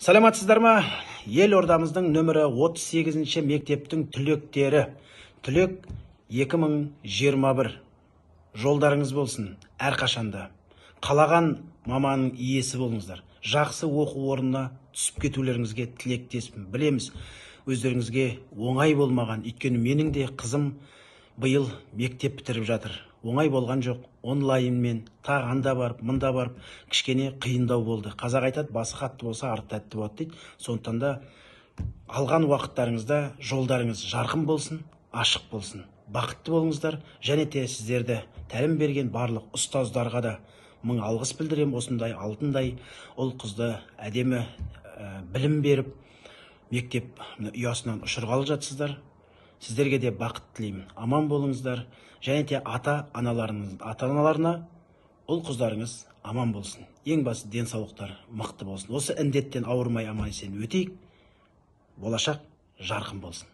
Саламатсыздар ма? Елордамыздың нөмірі 38-ші мектептің түлектері. Түлек 2021. Жолдарыңыз болсын, әрқашанда. Қалаған маманың иесі болыңыздар. Жақсы оқу орнына түсіп кетулеріңізге тілектеспін. Білеміз, өздеріңізге оңай болмаған. Өйткені менің де қызым биыл мектеп бітіріп жатыр. Оңай болған жоқ. Онлайнмен тағанда барып, мында барып, кішкене қиындау болды. Қазақ айтады, басы қатты болса, арты тәтті болады дейді. Сондықтан да алған уақыттарыңызда жолдарыңыз жарқын болсын, ашық болсын. Бақытты болыңыздар. Және де сіздерді тәлім берген барлық ұстаздарға да мың алғыс білдірем. Осындай алтындай ұл қызды әдемі білім беріп, мектеп ұясынан ұшырғалы жатсыздар. Сіздерге де бақыт тілеймін. Аман болыңыздар. Және де ата-аналарына ұл қыздарыңыз аман болсын. Ең басы денсаулықтар мықты болсын. Осы індеттен ауырмай аман есен өтейік. Болашақ жарқын болсын.